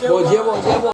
Bom dia, bom dia, bom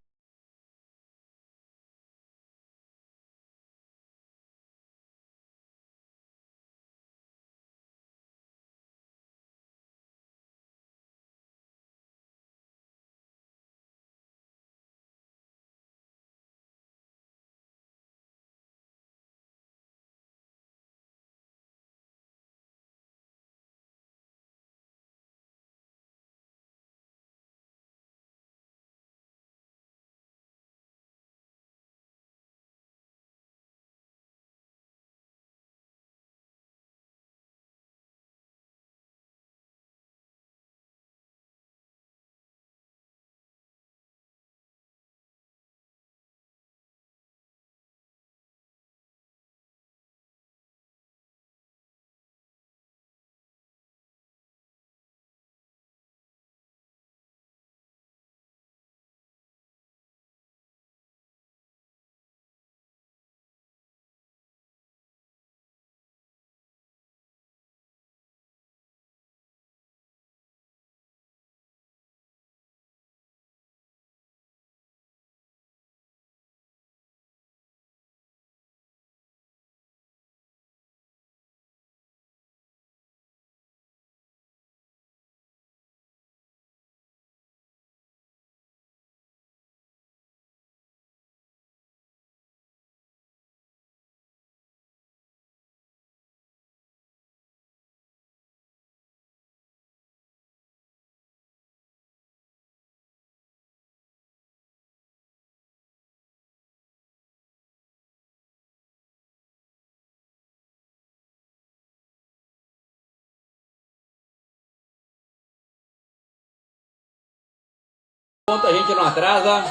ponto, a gente não atrasa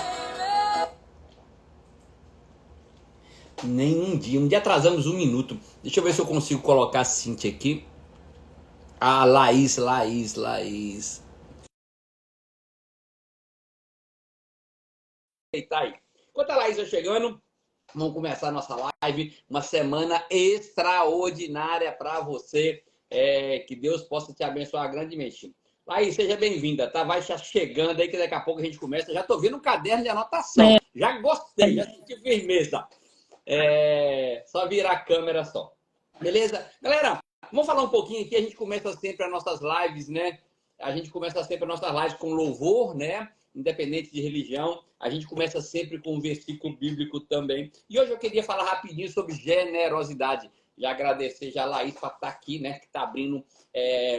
nem um dia. Um dia atrasamos um minuto. Deixa eu ver se eu consigo colocar a Cintia aqui. Ah, Laís. Eita aí. Enquanto a Laís vai chegando, vamos começar a nossa live. Uma semana extraordinária para você. Que Deus possa te abençoar grandemente. Laís, seja bem-vinda, tá? Vai chegando aí que daqui a pouco a gente começa. Já tô vendo um caderno de anotação. Já gostei, já senti firmeza. Só virar a câmera só. Beleza? Galera, vamos falar um pouquinho aqui. A gente começa sempre as nossas lives, né? A gente começa sempre as nossas lives com louvor, né? Independente de religião. A gente começa sempre com um versículo bíblico também. E hoje eu queria falar rapidinho sobre generosidade. E agradecer já a Laís para estar aqui, né? Que está abrindo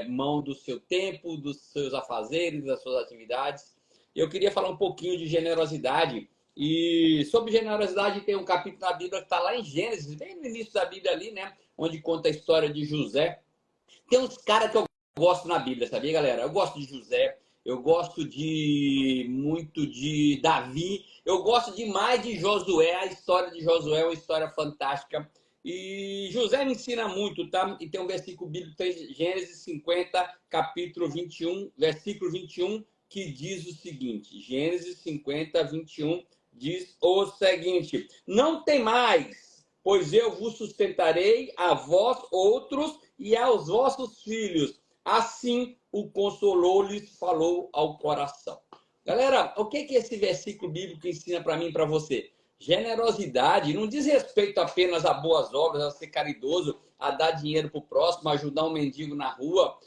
mão do seu tempo, dos seus afazeres, das suas atividades. Eu queria falar um pouquinho de generosidade. E sobre generosidade tem um capítulo da Bíblia que está lá em Gênesis, bem no início da Bíblia ali, né? Onde conta a história de José. Tem uns caras que eu gosto na Bíblia, sabia, galera? Eu gosto de José, eu gosto muito de Davi, eu gosto demais de Josué. A história de Josué é uma história fantástica. E José me ensina muito, tá? E tem um versículo bíblico, tem Gênesis 50, capítulo 21, versículo 21, que diz o seguinte: Gênesis 50, 21 diz o seguinte: não tem mais, pois eu vos sustentarei a vós outros e aos vossos filhos. Assim o Consolou lhes falou ao coração. Galera, o que esse versículo bíblico ensina para mim e para você? Generosidade não diz respeito apenas a boas obras, a ser caridoso, a dar dinheiro para o próximo, a ajudar um mendigo na rua.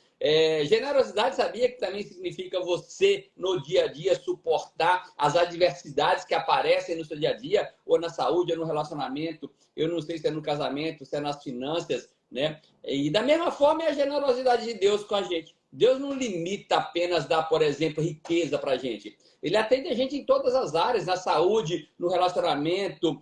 Generosidade, sabia que também significa você, no dia a dia, suportar as adversidades que aparecem no seu dia a dia, ou na saúde, ou no relacionamento. Eu não sei se é no casamento, se é nas finanças, né? E da mesma forma é a generosidade de Deus com a gente. Deus não limita apenas dar, por exemplo, riqueza para a gente. Ele atende a gente em todas as áreas, na saúde, no relacionamento,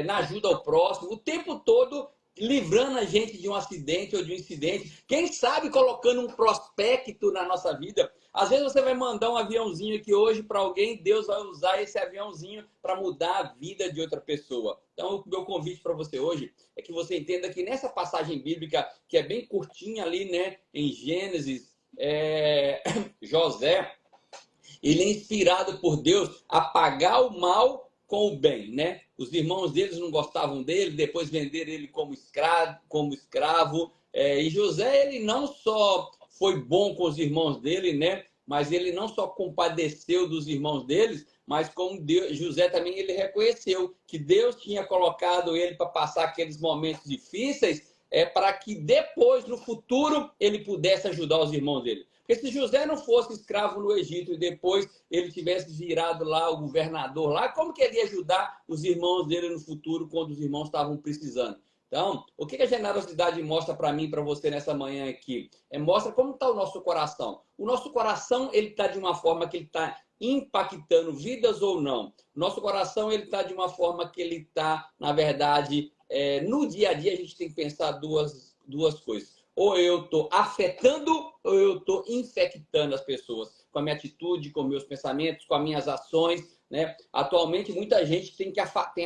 na ajuda ao próximo, o tempo todo livrando a gente de um acidente ou de um incidente. Quem sabe colocando um prospecto na nossa vida. Às vezes você vai mandar um aviãozinho aqui hoje para alguém, Deus vai usar esse aviãozinho para mudar a vida de outra pessoa. Então, o meu convite para você hoje é que você entenda que nessa passagem bíblica, que é bem curtinha ali, né, em Gênesis, José, ele é inspirado por Deus a pagar o mal com o bem, né? Os irmãos deles não gostavam dele, depois venderam ele como escravo. E José, ele não só foi bom com os irmãos dele, né? mas ele não só compadeceu dos irmãos deles, mas como José também ele reconheceu que Deus tinha colocado ele para passar aqueles momentos difíceis, para que depois, no futuro, ele pudesse ajudar os irmãos dele. Porque se José não fosse escravo no Egito e depois ele tivesse virado lá o governador lá, como que ele ia ajudar os irmãos dele no futuro quando os irmãos estavam precisando? Então, o que a generosidade mostra para mim e para você nessa manhã aqui? Mostra como está o nosso coração. O nosso coração ele está de uma forma que ele está impactando vidas ou não. Nosso coração ele está de uma forma que ele está, na verdade, no dia a dia a gente tem que pensar duas coisas. Ou eu estou afetando ou eu estou infectando as pessoas com a minha atitude, com meus pensamentos, com as minhas ações, né? Atualmente, muita gente tem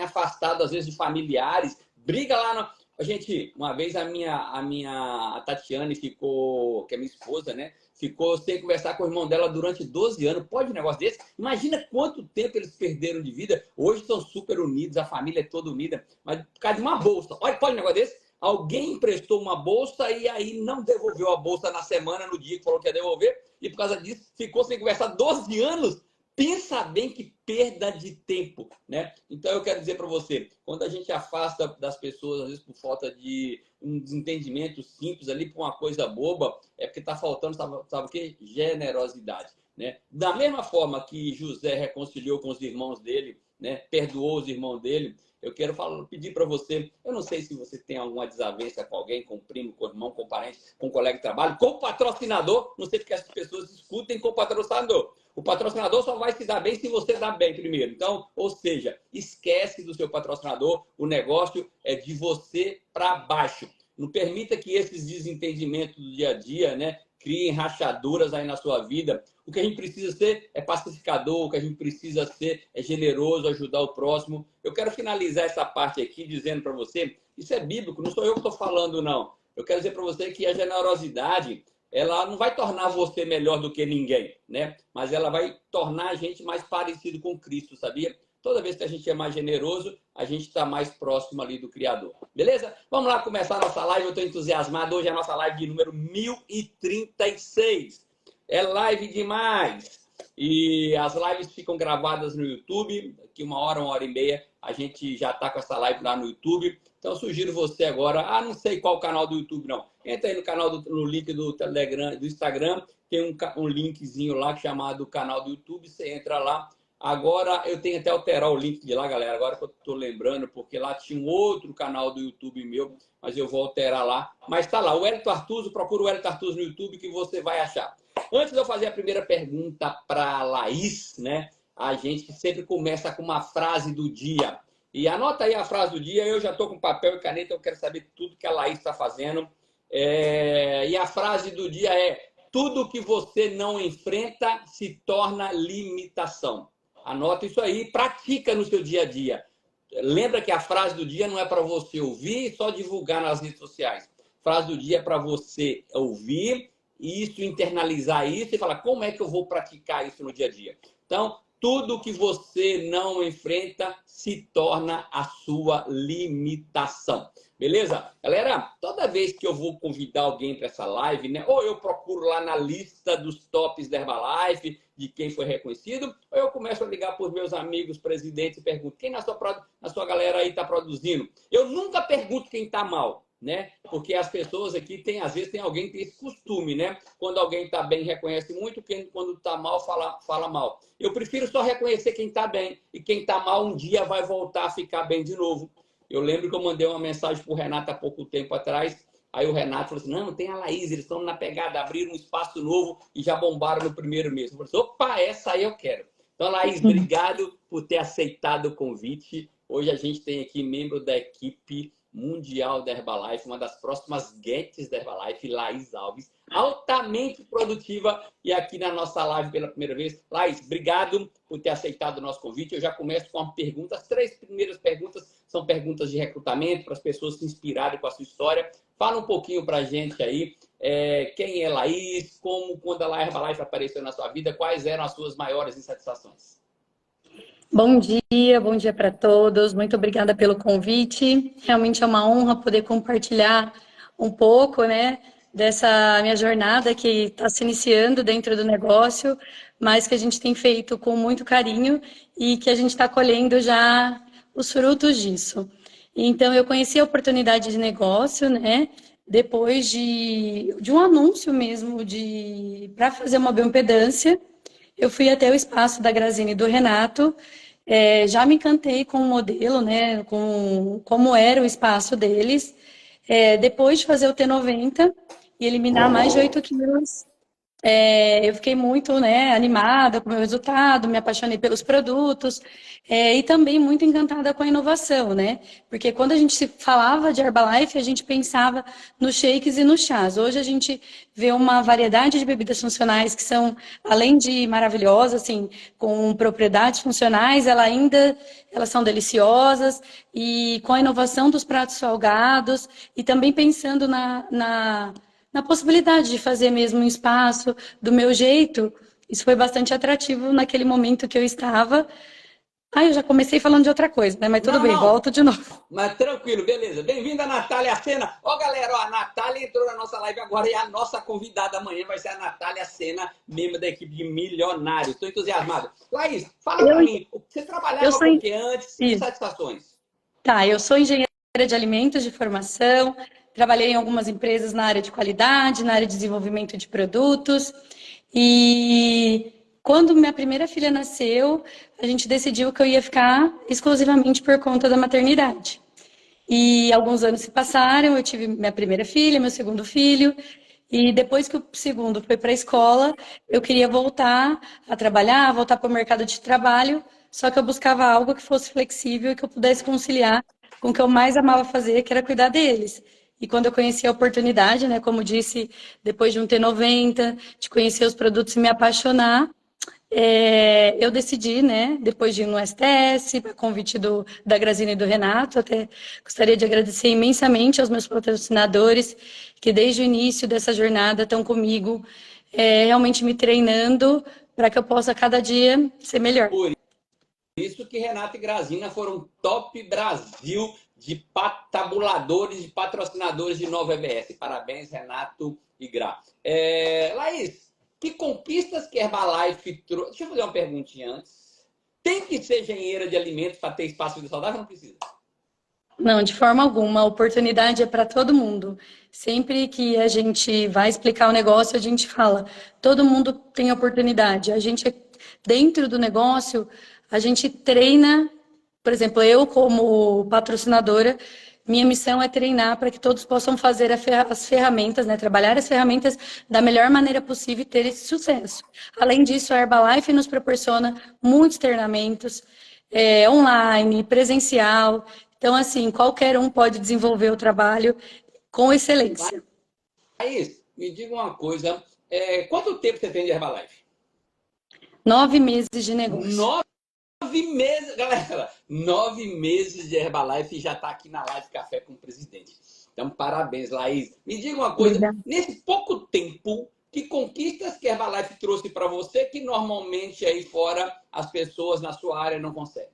afastado, às vezes, de familiares, briga lá no... Gente, uma vez a Tatiane ficou, que é minha esposa, né? Ficou sem conversar com o irmão dela durante 12 anos. Pode um negócio desse? Imagina quanto tempo eles perderam de vida. Hoje estão super unidos, a família é toda unida. Mas por causa de uma bolsa. Olha, pode um negócio desse? Alguém emprestou uma bolsa e aí não devolveu a bolsa na semana, no dia que falou que ia devolver. E por causa disso, ficou sem conversar 12 anos. Pensa bem que perda de tempo, né? Então, eu quero dizer para você, quando a gente afasta das pessoas, às vezes por falta de um desentendimento simples ali, por uma coisa boba, é porque está faltando, sabe o quê? Generosidade, né? Da mesma forma que José reconciliou com os irmãos dele, né? Perdoou os irmãos dele, eu quero pedir para você, eu não sei se você tem alguma desavença com alguém, com primo, com irmão, com parente, com colega de trabalho, com patrocinador, não sei porque as pessoas discutem com o patrocinador. O patrocinador só vai se dar bem se você dar bem primeiro. Então, ou seja, esquece do seu patrocinador, o negócio é de você para baixo. Não permita que esses desentendimentos do dia a dia, né, criem rachaduras aí na sua vida. O que a gente precisa ser é pacificador, o que a gente precisa ser é generoso, ajudar o próximo. Eu quero finalizar essa parte aqui dizendo para você, isso é bíblico, não sou eu que estou falando, não. Eu quero dizer para você que a generosidade, ela não vai tornar você melhor do que ninguém, né? Mas ela vai tornar a gente mais parecido com Cristo, sabia? Toda vez que a gente é mais generoso, a gente está mais próximo ali do Criador. Beleza? Vamos lá começar a nossa live. Eu estou entusiasmado. Hoje é a nossa live de número 1036. É live demais. E as lives ficam gravadas no YouTube. Daqui uma hora e meia, a gente já está com essa live lá no YouTube. Então, eu sugiro você agora... não sei qual canal do YouTube, não. Entra aí no canal, no link do Telegram, do Instagram. Tem um linkzinho lá chamado canal do YouTube. Você entra lá. Agora, eu tenho até alterar o link de lá, galera. Agora que eu estou lembrando, porque lá tinha um outro canal do YouTube meu, mas eu vou alterar lá. Mas está lá, o Wellington Artuso, procura o Wellington Artuso no YouTube que você vai achar. Antes de eu fazer a primeira pergunta para a Laís, né? A gente sempre começa com uma frase do dia. E anota aí a frase do dia. Eu já estou com papel e caneta, eu quero saber tudo que a Laís está fazendo. E a frase do dia é: tudo que você não enfrenta se torna limitação. Anota isso aí e pratica no seu dia a dia. Lembra que a frase do dia não é para você ouvir e só divulgar nas redes sociais. A frase do dia é para você ouvir isso, internalizar isso e falar como é que eu vou praticar isso no dia a dia. Então, tudo que você não enfrenta se torna a sua limitação. Beleza? Galera, toda vez que eu vou convidar alguém para essa live, né? Ou eu procuro lá na lista dos tops da Herbalife, de quem foi reconhecido, ou eu começo a ligar para os meus amigos presidentes e pergunto quem na sua galera aí está produzindo. Eu nunca pergunto quem está mal, né? Porque as pessoas aqui, às vezes tem alguém que tem esse costume, né? Quando alguém está bem, reconhece muito, quando está mal, fala mal. Eu prefiro só reconhecer quem está bem, e quem está mal um dia vai voltar a ficar bem de novo. Eu lembro que eu mandei uma mensagem para o Renato há pouco tempo atrás. Aí o Renato falou assim: não, tem a Laís, eles estão na pegada, abriram um espaço novo e já bombaram no primeiro mês. Eu falei assim: opa, essa aí eu quero. Então, Laís, obrigado por ter aceitado o convite. Hoje a gente tem aqui membro da equipe mundial da Herbalife, uma das próximas guests da Herbalife, Laís Alves, altamente produtiva e aqui na nossa live pela primeira vez. Laís, obrigado por ter aceitado o nosso convite. Eu já começo com uma pergunta. As 3 primeiras perguntas são perguntas de recrutamento para as pessoas se inspirarem com a sua história. Fala um pouquinho para a gente aí, quem é Laís, quando a Herbalife apareceu na sua vida, quais eram as suas maiores insatisfações? Bom dia para todos. Muito obrigada pelo convite. Realmente é uma honra poder compartilhar um pouco, né, dessa minha jornada que está se iniciando dentro do negócio, mas que a gente tem feito com muito carinho e que a gente está colhendo já os frutos disso. Então, eu conheci a oportunidade de negócio, né? Depois de um anúncio mesmo para fazer uma bioimpedância, eu fui até o espaço da Grazini e do Renato, já me encantei com o modelo, né, com como era o espaço deles. Depois de fazer o T90 e eliminar mais de 8 quilos, eu fiquei muito, né, animada com o meu resultado, me apaixonei pelos produtos, e também muito encantada com a inovação, né? Porque quando a gente se falava de Herbalife, a gente pensava nos shakes e nos chás. Hoje a gente vê uma variedade de bebidas funcionais que são, além de maravilhosas, assim, com propriedades funcionais, elas são deliciosas e com a inovação dos pratos salgados e também pensando na possibilidade de fazer mesmo um espaço do meu jeito, isso foi bastante atrativo naquele momento que eu estava. Ah, eu já comecei falando de outra coisa, né? Mas tudo Não, bem, não. volto de novo. Mas tranquilo, beleza. Bem-vinda, Natália Sena. Ó, galera, ó, a Natália entrou na nossa live agora e a nossa convidada amanhã vai ser a Natália Sena, membro da equipe de Milionários. Estou entusiasmado. Laís, fala Eu, para mim, você eu trabalhava sou, com o que antes? Que isso. satisfações? Tá, eu sou engenheira de alimentos de formação, trabalhei em algumas empresas na área de qualidade, na área de desenvolvimento de produtos. E quando minha primeira filha nasceu, a gente decidiu que eu ia ficar exclusivamente por conta da maternidade. E alguns anos se passaram, eu tive minha primeira filha, meu segundo filho, e depois que o segundo foi para a escola, eu queria voltar a trabalhar, voltar para o mercado de trabalho, só que eu buscava algo que fosse flexível e que eu pudesse conciliar com o que eu mais amava fazer, que era cuidar deles. E quando eu conheci a oportunidade, né, como disse, depois de um T90, de conhecer os produtos e me apaixonar, eu decidi, né, depois de ir no STS, a convite da Grazina e do Renato, até gostaria de agradecer imensamente aos meus patrocinadores, que desde o início dessa jornada estão comigo, realmente me treinando para que eu possa cada dia ser melhor. Por isso que Renato e Grazina foram top Brasil de tabuladores, de patrocinadores de Nova EBS. Parabéns, Renato e Gra. Laís, que conquistas que Herbalife trouxe? Deixa eu fazer uma perguntinha antes. Tem que ser engenheira de alimentos para ter espaço de vida saudável ou não precisa? Não, de forma alguma. A oportunidade é para todo mundo. Sempre que a gente vai explicar o negócio, a gente fala, todo mundo tem oportunidade. A gente, dentro do negócio, a gente treina, por exemplo, eu como patrocinadora, minha missão é treinar para que todos possam fazer as ferramentas, né? Trabalhar as ferramentas da melhor maneira possível e ter esse sucesso. Além disso, a Herbalife nos proporciona muitos treinamentos, online, presencial. Então, assim, qualquer um pode desenvolver o trabalho com excelência. Laís, me diga uma coisa. Quanto tempo você tem de Herbalife? 9 meses de negócio. 9 meses, galera. 9 meses de Herbalife e já está aqui na live Café com o Presidente. Então, parabéns, Laís. Me diga uma coisa. Obrigada. Nesse pouco tempo, que conquistas que Herbalife trouxe para você que normalmente aí fora as pessoas na sua área não conseguem?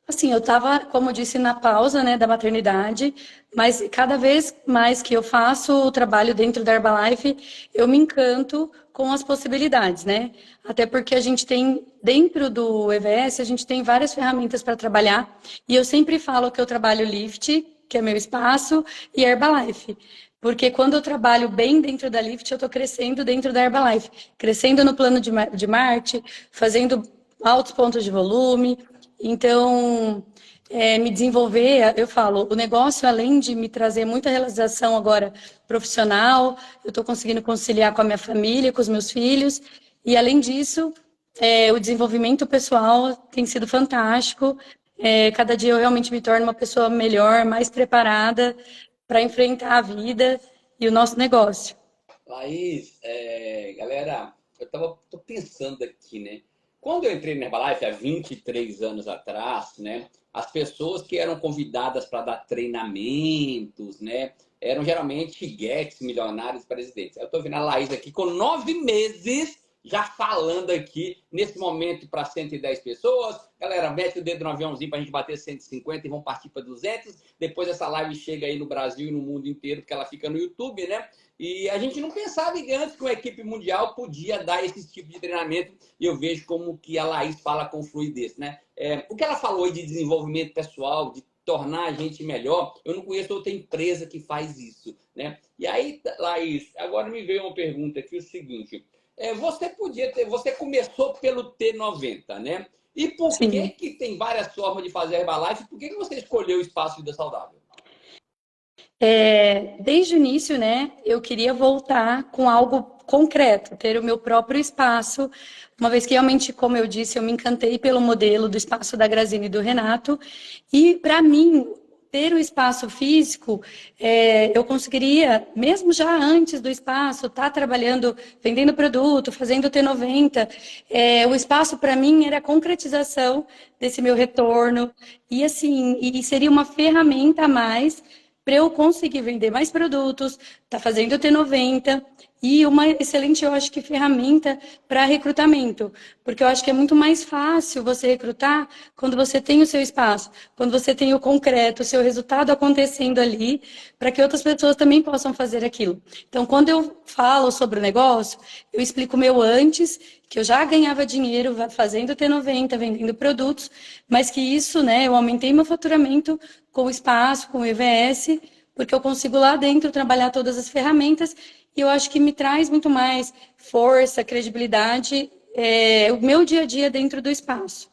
Assim, eu estava, como eu disse, na pausa, né, da maternidade, mas cada vez mais que eu faço o trabalho dentro da Herbalife, eu me encanto com as possibilidades, né? Até porque a gente tem, dentro do EVS, a gente tem várias ferramentas para trabalhar, e eu sempre falo que eu trabalho Lift, que é meu espaço, e Herbalife. Porque quando eu trabalho bem dentro da Lift, eu estou crescendo dentro da Herbalife, crescendo no plano de marketing, fazendo altos pontos de volume. Então, me desenvolver, eu falo, o negócio, além de me trazer muita realização agora profissional, eu estou conseguindo conciliar com a minha família, com os meus filhos, e além disso, o desenvolvimento pessoal tem sido fantástico. Cada dia eu realmente me torno uma pessoa melhor, mais preparada para enfrentar a vida e o nosso negócio. Laís, galera, tô pensando aqui, né? Quando eu entrei na Herbalife há 23 anos atrás, né? As pessoas que eram convidadas para dar treinamentos, né? Eram geralmente guests, milionários, presidentes. Eu estou vendo a Laís aqui com 9 meses já falando aqui, nesse momento, para 110 pessoas. Galera, mete o dedo no aviãozinho para a gente bater 150 e vamos partir para 200. Depois essa live chega aí no Brasil e no mundo inteiro, porque ela fica no YouTube, né? E a gente não pensava antes que uma equipe mundial podia dar esse tipo de treinamento. E eu vejo como que a Laís fala com fluidez, né? O que ela falou de desenvolvimento pessoal, de tornar a gente melhor, eu não conheço outra empresa que faz isso, né? E aí, Laís, agora me veio uma pergunta aqui, o seguinte, você começou pelo T90, né? E por que Sim. que tem várias formas de fazer Herbalife? Por que que você escolheu o Espaço Vida Saudável? Desde o início, né, eu queria voltar com algo concreto, ter o meu próprio espaço, uma vez que realmente, como eu disse, eu me encantei pelo modelo do espaço da Grazine e do Renato, e para mim, ter o espaço físico, eu conseguiria, mesmo já antes do espaço, estar trabalhando, vendendo produto, fazendo o T90, o espaço para mim era a concretização desse meu retorno, e assim, e seria uma ferramenta a mais para eu conseguir vender mais produtos, tá fazendo o T90 e uma excelente, eu acho que, ferramenta para recrutamento, porque eu acho que é muito mais fácil você recrutar quando você tem o seu espaço, quando você tem o concreto, o seu resultado acontecendo ali, para que outras pessoas também possam fazer aquilo. Então, quando eu falo sobre o negócio, eu explico o meu antes, que eu já ganhava dinheiro fazendo T90, vendendo produtos, mas que isso, né, eu aumentei meu faturamento com o espaço, com o EVS, porque eu consigo lá dentro trabalhar todas as ferramentas e eu acho que me traz muito mais força, credibilidade, o meu dia a dia dentro do espaço.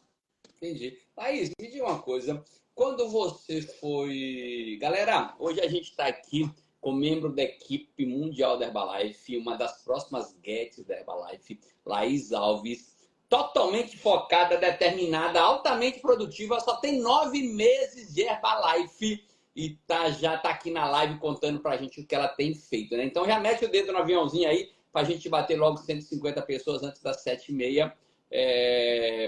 Entendi. Thaís, me diga uma coisa. Quando você foi. Galera, hoje a gente está aqui com membro da equipe mundial da Herbalife, uma das próximas guests da Herbalife, Laís Alves, totalmente focada, determinada, altamente produtiva, só tem 9 meses de Herbalife e já está aqui na live contando para a gente o que ela tem feito, né? Então já mete o dedo no aviãozinho aí para a gente bater logo 150 pessoas antes das 7h30.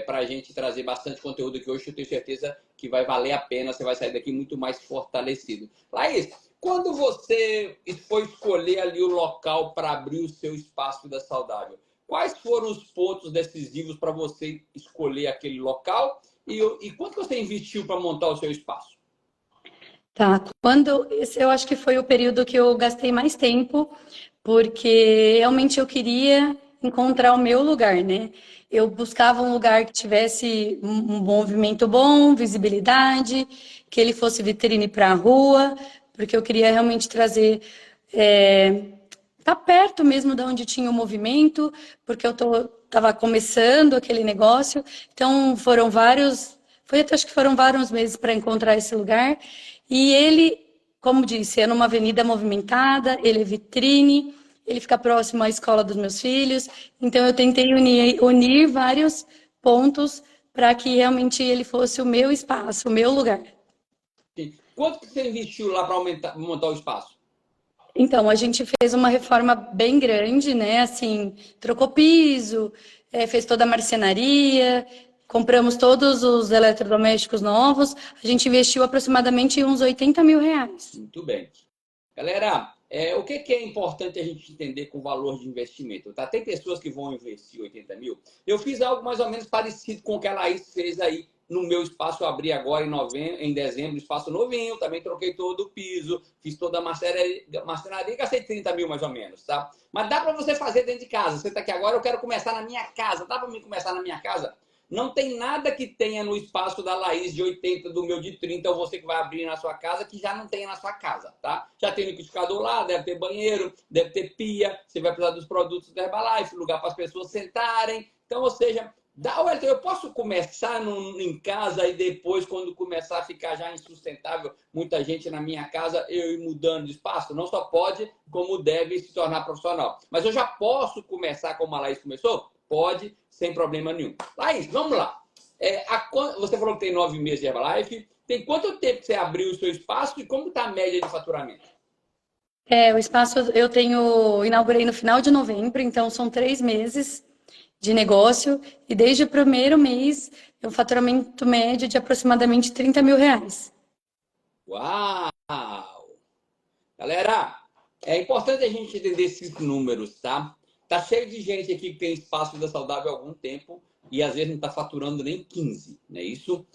Para a gente trazer bastante conteúdo aqui hoje. Eu tenho certeza que vai valer a pena. Você vai sair daqui muito mais fortalecido. Laís, quando você foi escolher ali o local para abrir o seu espaço Vida Saudável, quais foram os pontos decisivos para você escolher aquele local e quanto você investiu para montar o seu espaço? Tá, esse eu acho que foi o período que eu gastei mais tempo, porque realmente eu queria encontrar o meu lugar, né? Eu buscava um lugar que tivesse um movimento bom, visibilidade, que ele fosse vitrine para a rua, porque eu queria realmente trazer, tá perto mesmo de onde tinha o movimento, porque eu estava começando aquele negócio, então acho que foram vários meses para encontrar esse lugar. E ele, como disse, é numa avenida movimentada, ele é vitrine, ele fica próximo à escola dos meus filhos. Então eu tentei unir vários pontos para que realmente ele fosse o meu espaço, o meu lugar. Quanto que você investiu lá para montar o espaço? Então, a gente fez uma reforma bem grande, né? Assim, trocou piso, fez toda a marcenaria, compramos todos os eletrodomésticos novos. A gente investiu aproximadamente uns R$ 80.000. Muito bem. Galera, o que é importante a gente entender com o valor de investimento? Tá? Tem pessoas que vão investir 80 mil. Eu fiz algo mais ou menos parecido com o que a Laís fez aí no meu espaço. Eu abri agora em dezembro, espaço novinho. Também troquei todo o piso, fiz toda a marcenaria, gastei 30 mil mais ou menos, tá? Mas dá para você fazer dentro de casa. Você está aqui agora, eu quero começar na minha casa. Dá para mim começar na minha casa? Não tem nada que tenha no espaço da Laís de 80, do meu de 30, ou você que vai abrir na sua casa, que já não tenha na sua casa, tá? Já tem liquidificador lá, deve ter banheiro, deve ter pia, você vai precisar dos produtos da Herbalife, lugar para as pessoas sentarem. Então, ou seja, eu posso começar em casa e depois, quando começar a ficar já insustentável, muita gente na minha casa, eu ir mudando de espaço? Não só pode, como deve se tornar profissional. Mas eu já posso começar como a Laís começou? Pode, sem problema nenhum. Laís, vamos lá. Você falou que tem 9 meses de Herbalife. Tem quanto tempo que você abriu o seu espaço e como está a média de faturamento? O espaço inaugurei no final de novembro, então são 3 meses de negócio. E desde o primeiro mês, um faturamento médio de aproximadamente R$ 30.000. Uau! Galera, é importante a gente entender esses números, tá? tá cheio de gente aqui que tem espaço Vida Saudável há algum tempo e às vezes não está faturando nem 15, não é isso?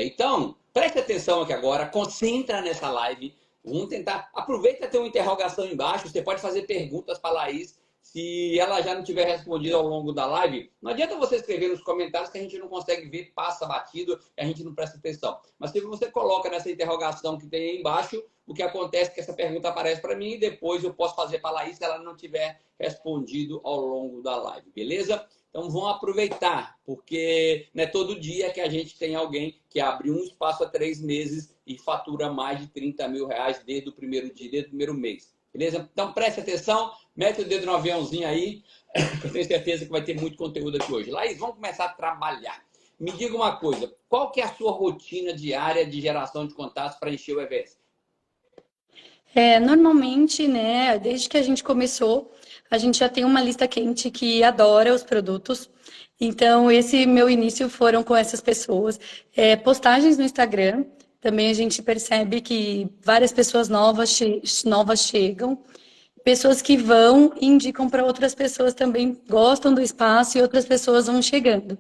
Então, preste atenção aqui agora, concentra nessa live. Vamos tentar. Aproveita ter uma interrogação embaixo. Você pode fazer perguntas para a Laís. Se ela já não tiver respondido ao longo da live, não adianta você escrever nos comentários que a gente não consegue ver, passa batido e a gente não presta atenção. Mas se você coloca nessa interrogação que tem aí embaixo, o que acontece é que essa pergunta aparece para mim e depois eu posso fazer para a Laís se ela não tiver respondido ao longo da live, beleza? Então vão aproveitar, porque não é todo dia que a gente tem alguém que abre um espaço há 3 meses e fatura mais de 30 mil reais desde o primeiro dia, desde o primeiro mês. Beleza? Então preste atenção, mete o dedo no aviãozinho aí, que eu tenho certeza que vai ter muito conteúdo aqui hoje. Laís, vamos começar a trabalhar. Me diga uma coisa, qual que é a sua rotina diária de geração de contatos para encher o EVS? Normalmente, né, desde que a gente começou, a gente já tem uma lista quente que adora os produtos. Então, esse meu início foram com essas pessoas. Postagens no Instagram, também a gente percebe que várias pessoas novas chegam. Pessoas que vão e indicam para outras pessoas também gostam do espaço e outras pessoas vão chegando.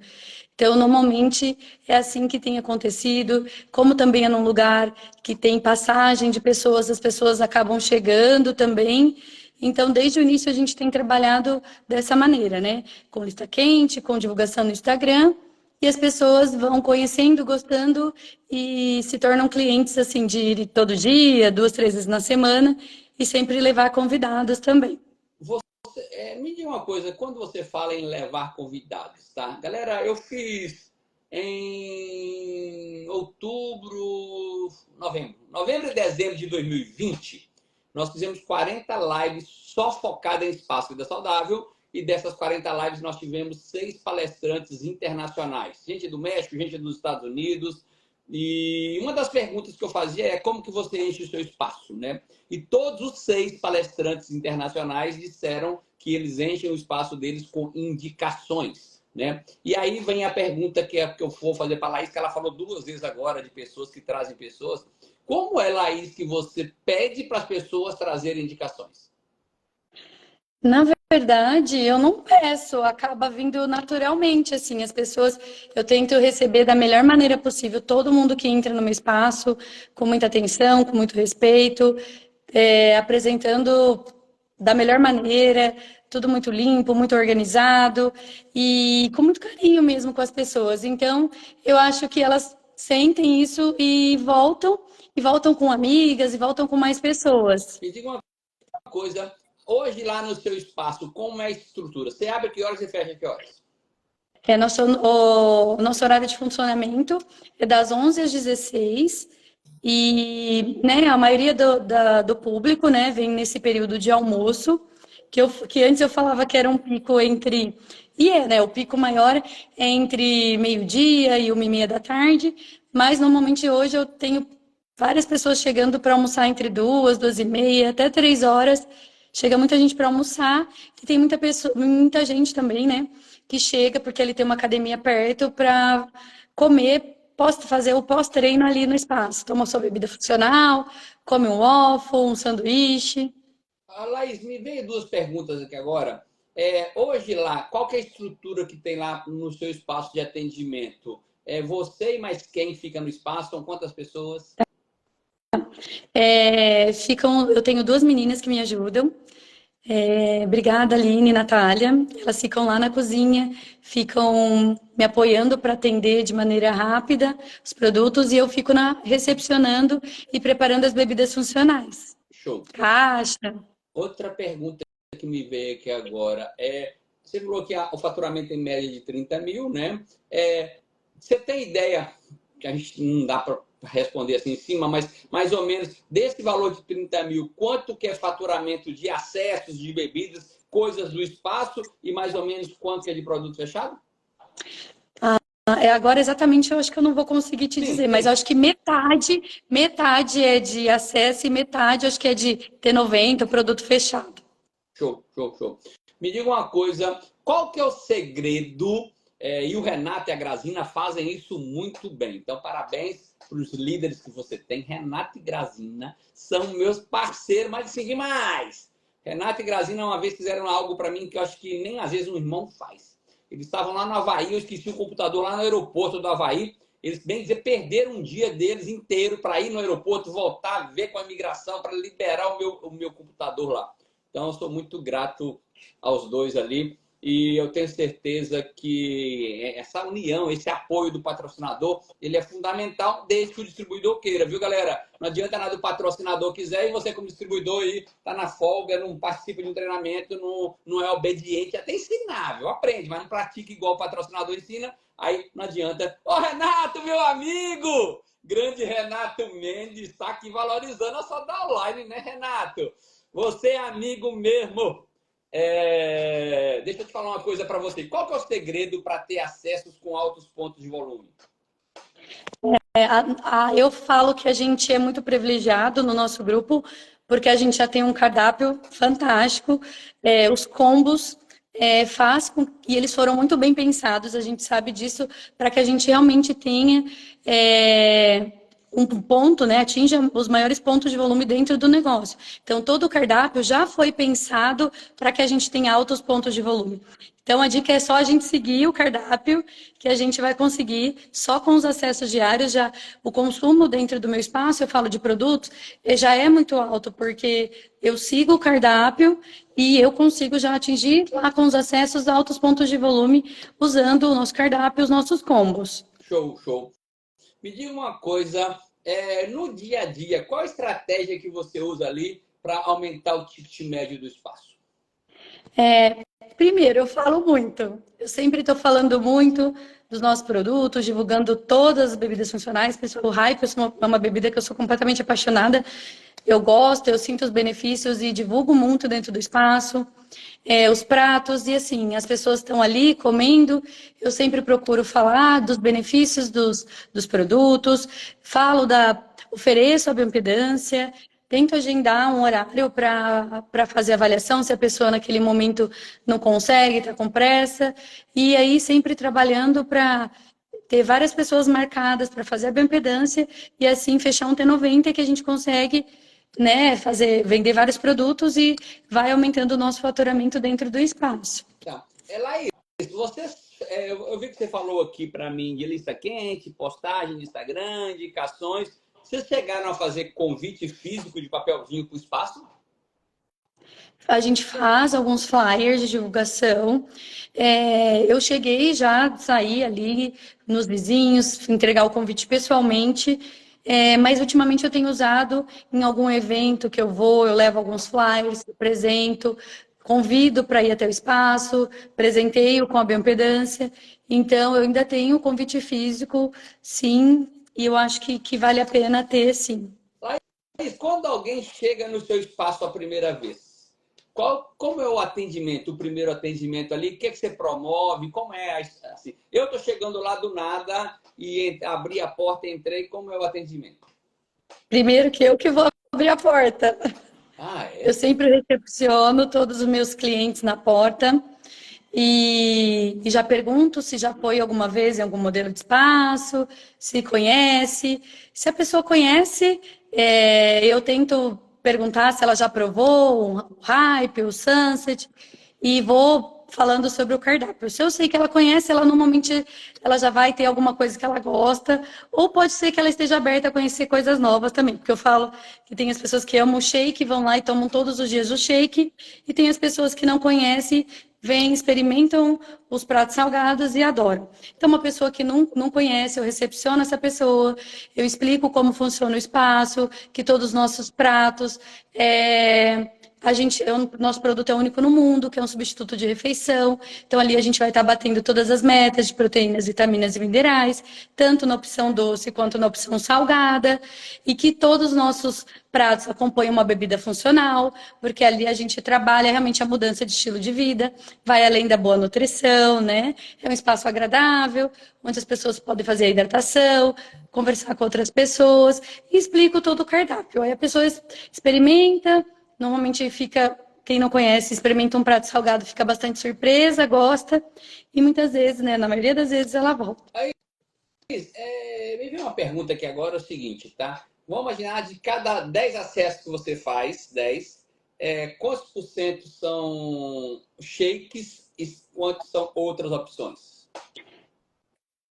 Então, normalmente é assim que tem acontecido, como também é num lugar que tem passagem de pessoas, as pessoas acabam chegando também. Então, desde o início a gente tem trabalhado dessa maneira, né? Com lista quente, com divulgação no Instagram, e as pessoas vão conhecendo, gostando e se tornam clientes assim de ir todo dia, 2, 3 vezes na semana, e sempre levar convidados também. Me diga uma coisa, quando você fala em levar convidados, tá? Galera, eu fiz em novembro e dezembro de 2020, nós fizemos 40 lives só focadas em espaço vida saudável e dessas 40 lives nós tivemos 6 palestrantes internacionais. Gente do México, gente dos Estados Unidos. E uma das perguntas que eu fazia é como que você enche o seu espaço, né? E todos os 6 palestrantes internacionais disseram que eles enchem o espaço deles com indicações, né? E aí vem a pergunta que eu vou fazer para a Laís, que ela falou 2 vezes agora de pessoas que trazem pessoas. Como é, Laís, que você pede para as pessoas trazerem indicações? Na verdade, eu não peço, acaba vindo naturalmente, assim, as pessoas, eu tento receber da melhor maneira possível todo mundo que entra no meu espaço, com muita atenção, com muito respeito, apresentando da melhor maneira, tudo muito limpo, muito organizado e com muito carinho mesmo com as pessoas. Então, eu acho que elas sentem isso e voltam com amigas, e voltam com mais pessoas. Me diga uma coisa, hoje lá no seu espaço, como é a estrutura? Você abre que horas e fecha que horas? O nosso horário de funcionamento é das 11 às 16 e, né, a maioria do público, né, vem nesse período de almoço, que antes eu falava que era um pico entre... E né, o pico maior é entre meio-dia e 1h30 da tarde, mas normalmente hoje eu tenho várias pessoas chegando para almoçar entre 2, 2h30, até 3 horas. Chega muita gente para almoçar e tem muita gente também, né, que chega porque ele tem uma academia perto para comer, fazer o pós-treino ali no espaço. Toma sua bebida funcional, come um waffle, um sanduíche. Laís, me veio 2 perguntas aqui agora. Hoje lá, qual que é a estrutura que tem lá no seu espaço de atendimento? É você e mais quem fica no espaço? São quantas pessoas? Eu tenho 2 meninas que me ajudam. Obrigada, Aline e Natália. Elas ficam lá na cozinha, ficam me apoiando para atender de maneira rápida os produtos e eu fico recepcionando e preparando as bebidas funcionais. Show. Caixa. Outra pergunta que me veio aqui agora você falou que o faturamento em média de 30 mil, né? Você tem ideia, que a gente não dá para responder assim em cima, mas mais ou menos desse valor de 30 mil, quanto que é faturamento de acessos, de bebidas, coisas do espaço e mais ou menos quanto que é de produto fechado? Agora exatamente eu acho que eu não vou conseguir te dizer, mas eu acho que metade é de acesso e metade acho que é de T90, produto fechado. Show, show, show. Me diga uma coisa, qual que é o segredo? E o Renato e a Grazina fazem isso muito bem. Então, parabéns para os líderes que você tem. Renato e Grazina são meus parceiros, mas sim, demais. Renato e Grazina uma vez fizeram algo para mim que eu acho que nem às vezes um irmão faz. Eles estavam lá no Havaí, eu esqueci o computador lá no aeroporto do Havaí. Eles, bem dizer, perderam um dia deles inteiro para ir no aeroporto, voltar, ver com a imigração, para liberar o meu computador lá. Então, eu sou muito grato aos dois ali. E eu tenho certeza que essa união, esse apoio do patrocinador, ele é fundamental desde que o distribuidor queira, viu, galera? Não adianta nada o patrocinador quiser e você, como distribuidor, aí tá na folga, não participa de um treinamento, não é obediente, até ensinável, aprende, mas não pratica igual o patrocinador ensina, aí não adianta. Ô, Renato, meu amigo! Grande Renato Mendes está aqui valorizando a sua downline, né, Renato? Você é amigo mesmo. Deixa eu te falar uma coisa para você. Qual que é o segredo para ter acessos com altos pontos de volume? Eu falo que a gente é muito privilegiado no nosso grupo, porque a gente já tem um cardápio fantástico, os combos e eles foram muito bem pensados, a gente sabe disso, para que a gente realmente tenha um ponto, né, atinja os maiores pontos de volume dentro do negócio. Então, todo o cardápio já foi pensado para que a gente tenha altos pontos de volume. Então, a dica é só a gente seguir o cardápio, que a gente vai conseguir, só com os acessos diários, já o consumo dentro do meu espaço, eu falo de produtos, já é muito alto, porque eu sigo o cardápio e eu consigo já atingir lá com os acessos altos pontos de volume, usando o nosso cardápio e os nossos combos. Show, show. Me diga uma coisa, no dia a dia, qual a estratégia que você usa ali para aumentar o ticket médio do espaço? Primeiro, eu falo muito. Eu sempre estou falando muito dos nossos produtos, divulgando todas as bebidas funcionais. O Hype é uma bebida que eu sou completamente apaixonada. Eu gosto, eu sinto os benefícios e divulgo muito dentro do espaço. Os pratos e assim, as pessoas estão ali comendo. Eu sempre procuro falar dos benefícios dos produtos, ofereço a bioimpedância. Tento agendar um horário para fazer avaliação, se a pessoa naquele momento não consegue, está com pressa. E aí sempre trabalhando para ter várias pessoas marcadas para fazer a bioimpedância e assim fechar um T90 que a gente consegue, né, vender vários produtos e vai aumentando o nosso faturamento dentro do espaço. Tá. Laís, eu vi que você falou aqui para mim de lista quente, postagem no Instagram, indicações. Vocês chegaram a fazer convite físico de papelzinho para o espaço? A gente faz alguns flyers de divulgação. Eu cheguei já a sair ali nos vizinhos, entregar o convite pessoalmente, mas ultimamente eu tenho usado em algum evento que eu vou, eu levo alguns flyers, apresento, convido para ir até o espaço, presenteio com a bioimpedância. Então, eu ainda tenho o convite físico, sim, e eu acho que vale a pena ter, sim. Laís, quando alguém chega no seu espaço a primeira vez, como é o atendimento, o primeiro atendimento ali? O que, é que você promove? Como é assim? Eu estou chegando lá do nada e abri a porta e entrei. Como é o atendimento? Primeiro que eu que vou abrir a porta. Ah, Eu é? sempre recepciono todos os meus clientes na porta e já pergunto se já foi alguma vez em algum modelo de espaço, se conhece. Se a pessoa conhece, eu tento perguntar se ela já provou o Hype, o Sunset, e vou falando sobre o cardápio. Se eu sei que ela conhece, ela normalmente ela já vai ter alguma coisa que ela gosta, ou pode ser que ela esteja aberta a conhecer coisas novas também, porque eu falo que tem as pessoas que amam o shake, vão lá e tomam todos os dias o shake, e tem as pessoas que não conhecem, vêm, experimentam os pratos salgados e adoram. Então, uma pessoa que não conhece, eu recepciono essa pessoa, eu explico como funciona o espaço, que todos os nossos pratos, nosso produto é único no mundo, que é um substituto de refeição. Então, ali a gente vai estar batendo todas as metas de proteínas, vitaminas e minerais, tanto na opção doce quanto na opção salgada, e que todos os nossos pratos acompanham uma bebida funcional, porque ali a gente trabalha realmente a mudança de estilo de vida, vai além da boa nutrição, né? É um espaço agradável, onde as pessoas podem fazer a hidratação, conversar com outras pessoas, e explico todo o cardápio. Aí a pessoa experimenta. Normalmente quem não conhece, experimenta um prato salgado, fica bastante surpresa, gosta, e muitas vezes, né, na maioria das vezes ela volta. Me veio uma pergunta aqui agora, é o seguinte, tá? Vamos imaginar de cada 10 acessos que você faz, 10, quantos por cento são shakes e quantos são outras opções?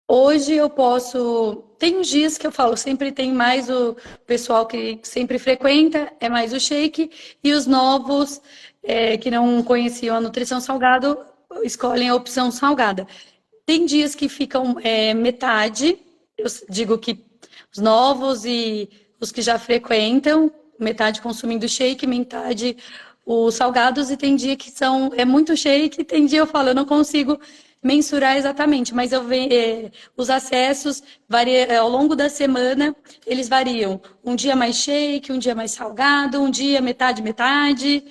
Hoje eu posso. Tem uns dias que eu falo, sempre tem mais o pessoal que sempre frequenta, é mais o shake, e os novos que não conheciam a nutrição salgado escolhem a opção salgada. Tem dias que ficam metade, eu digo que os novos e os que já frequentam, metade consumindo shake, metade os salgados, e tem dia que é muito shake, tem dia eu falo, eu não consigo mensurar exatamente, mas os acessos ao longo da semana, eles variam. Um dia mais shake, um dia mais salgado, um dia metade, metade.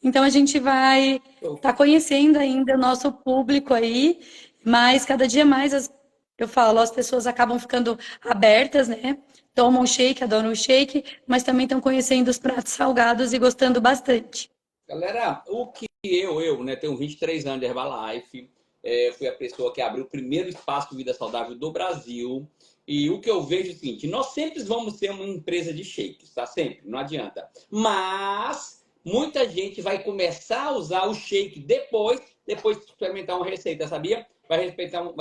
Então a gente vai estar conhecendo ainda o nosso público aí, mas cada dia mais eu falo, as pessoas acabam ficando abertas, né? Tomam shake, adoram o shake, mas também estão conhecendo os pratos salgados e gostando bastante. Galera, o que né, tenho 23 anos de Herbalife, fui a pessoa que abriu o primeiro espaço de vida saudável do Brasil. E o que eu vejo é o seguinte: nós sempre vamos ser uma empresa de shakes, tá? Sempre, não adianta. Mas muita gente vai começar a usar o shake depois de experimentar uma receita, sabia? Vai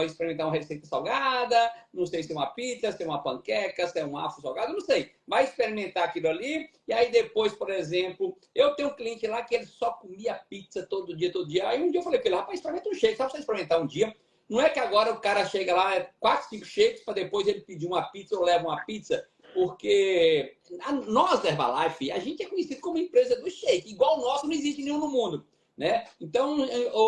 experimentar uma receita salgada, não sei se é uma pizza, se é uma panqueca, se é um afo salgado, não sei. Vai experimentar aquilo ali, e aí depois, por exemplo, eu tenho um cliente lá que ele só comia pizza todo dia, todo dia. Aí um dia eu falei para ele, rapaz, experimenta um shake, só pra você experimentar um dia. Não é que agora o cara chega lá, 4, 5 shakes, para depois ele pedir uma pizza ou leva uma pizza, porque nós da Herbalife, a gente é conhecido como empresa do shake. Igual o nosso, não existe nenhum no mundo, né? Então,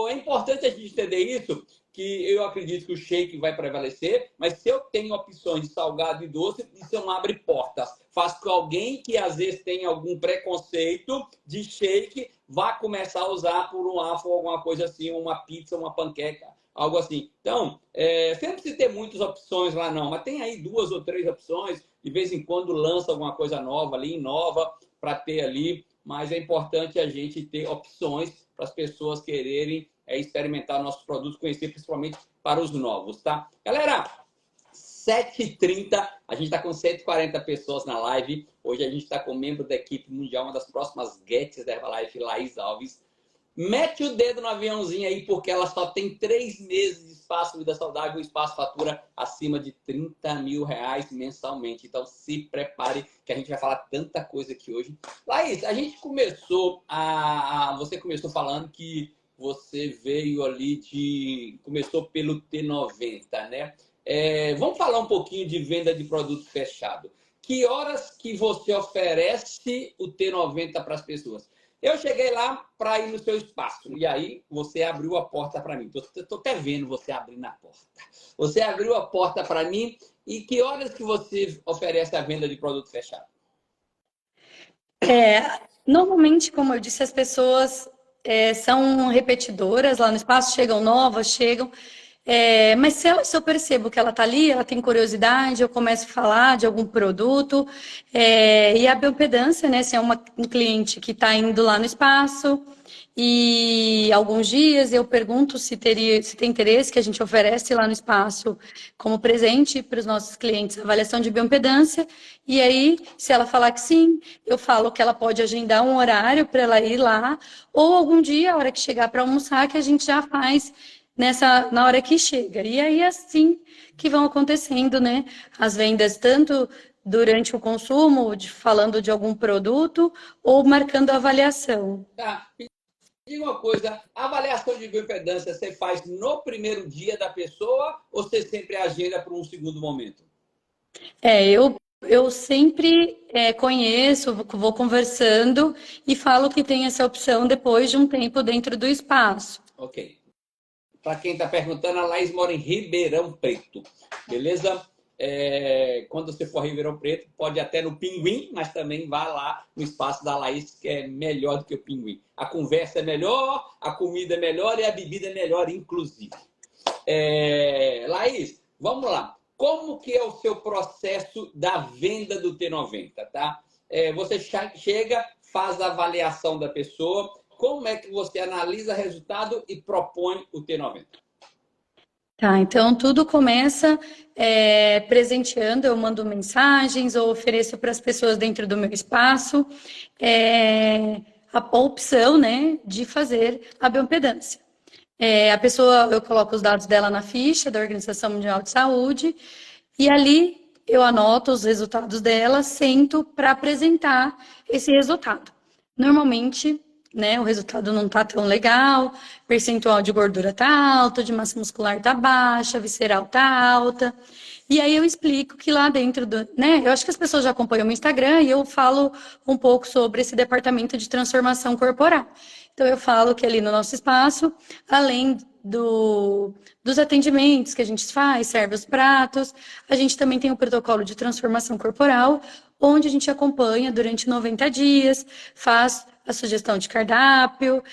é importante a gente entender isso, que eu acredito que o shake vai prevalecer, mas se eu tenho opções de salgado e doce, isso não abre portas. Faz com que alguém que às vezes tem algum preconceito de shake vá começar a usar por um afo ou alguma coisa assim, uma pizza, uma panqueca, algo assim. Então, você não precisa ter muitas opções lá não, mas tem aí 2 ou 3 opções, de vez em quando lança alguma coisa nova ali, inova para ter ali, mas é importante a gente ter opções para as pessoas quererem experimentar nossos produtos, conhecer principalmente para os novos, tá? Galera, 7h30, a gente está com 140 pessoas na live. Hoje a gente está com o membro da equipe mundial, uma das próximas guests da Herbalife, Laís Alves. Mete o dedo no aviãozinho aí, porque ela só tem 3 meses de espaço vida saudável. O espaço fatura acima de R$30 mil mensalmente. Então se prepare, que a gente vai falar tanta coisa aqui hoje. Laís, a gente começou você começou falando que você veio ali começou pelo T90, né? Vamos falar um pouquinho de venda de produto fechado. Que horas que você oferece o T90 para as pessoas? Eu cheguei lá para ir no seu espaço. E aí, você abriu a porta para mim. Estou até vendo você abrindo a porta. Você abriu a porta para mim. E que horas que você oferece a venda de produto fechado? Normalmente, como eu disse, as pessoas são repetidoras lá no espaço, chegam novas, chegam. Mas se eu percebo que ela está ali, ela tem curiosidade, eu começo a falar de algum produto. E a bioimpedância, né? Se é um cliente que está indo lá no espaço, e alguns dias eu pergunto se tem interesse que a gente oferece lá no espaço como presente para os nossos clientes, avaliação de bioimpedância. E aí, se ela falar que sim, eu falo que ela pode agendar um horário para ela ir lá, ou algum dia, a hora que chegar para almoçar, que a gente já faz na hora que chega. E aí, assim que vão acontecendo, né? As vendas, tanto durante o consumo, falando de algum produto, ou marcando a avaliação. Tá. Diga uma coisa, a avaliação de bioimpedância você faz no primeiro dia da pessoa ou você sempre agenda para um segundo momento? Eu sempre conheço, vou conversando e falo que tem essa opção depois de um tempo dentro do espaço. Ok. Para quem está perguntando, a Laís mora em Ribeirão Preto, beleza? Quando você for a Ribeirão Preto, pode ir até no Pinguim, mas também vá lá no espaço da Laís, que é melhor do que o Pinguim. A conversa é melhor, a comida é melhor e a bebida é melhor, inclusive. Laís, vamos lá. Como que é o seu processo da venda do T90, tá? Você chega, faz a avaliação da pessoa. Como é que você analisa o resultado e propõe o T90? Tá, então tudo começa presenteando, eu mando mensagens ou ofereço para as pessoas dentro do meu espaço a opção, né, de fazer a bioimpedância. A pessoa, eu coloco os dados dela na ficha da Organização Mundial de Saúde e ali eu anoto os resultados dela, sento para apresentar esse resultado. Normalmente, né, o resultado não está tão legal, percentual de gordura está alto, de massa muscular está baixa, visceral está alta. E aí eu explico que lá dentro do, né, eu acho que as pessoas já acompanham o meu Instagram e eu falo um pouco sobre esse departamento de transformação corporal. Então eu falo que ali no nosso espaço, além dos atendimentos que a gente faz, serve os pratos, a gente também tem o protocolo de transformação corporal, onde a gente acompanha durante 90 dias, faz a sugestão de cardápio,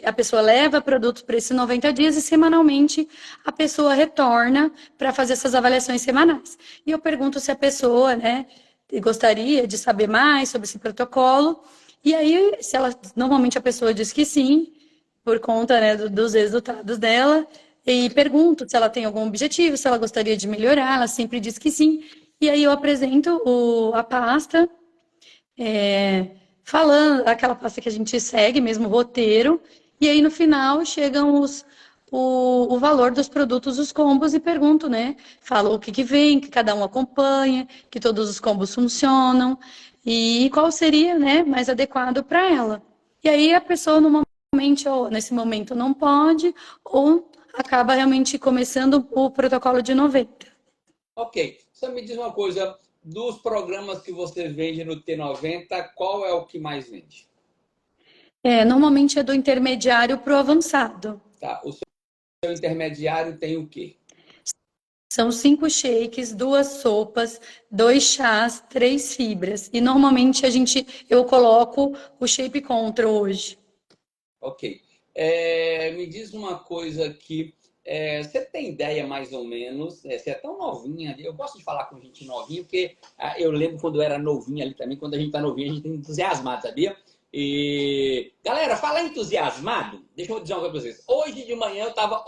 a pessoa leva produtos para esses 90 dias e semanalmente a pessoa retorna para fazer essas avaliações semanais. E eu pergunto se a pessoa, né, gostaria de saber mais sobre esse protocolo. E aí, normalmente a pessoa diz que sim, por conta, né, dos resultados dela, e pergunto se ela tem algum objetivo, se ela gostaria de melhorar, ela sempre diz que sim. E aí eu apresento a pasta, falando, aquela pasta que a gente segue, mesmo o roteiro, e aí no final chegam o valor dos produtos, os combos, e pergunto, né? Falo o que que vem, que cada um acompanha, que todos os combos funcionam, e qual seria, né, mais adequado para ela. E aí a pessoa, no momento, ou nesse momento, não pode, ou acaba realmente começando o protocolo de 90. Ok. Você me diz uma coisa, dos programas que você vende no T90, qual é o que mais vende? Normalmente é do intermediário para o avançado. Tá? O seu intermediário tem o quê? São 5 shakes, 2 sopas, 2 chás, 3 fibras. E normalmente eu coloco o Shape Control hoje. Ok. Me diz uma coisa aqui. Você tem ideia mais ou menos? Você é tão novinha ali. Eu gosto de falar com gente novinha, porque eu lembro quando eu era novinha ali também. Quando a gente tá novinha, a gente tem entusiasmado, sabia? E galera, falar entusiasmado, deixa eu dizer uma coisa pra vocês. Hoje de manhã eu tava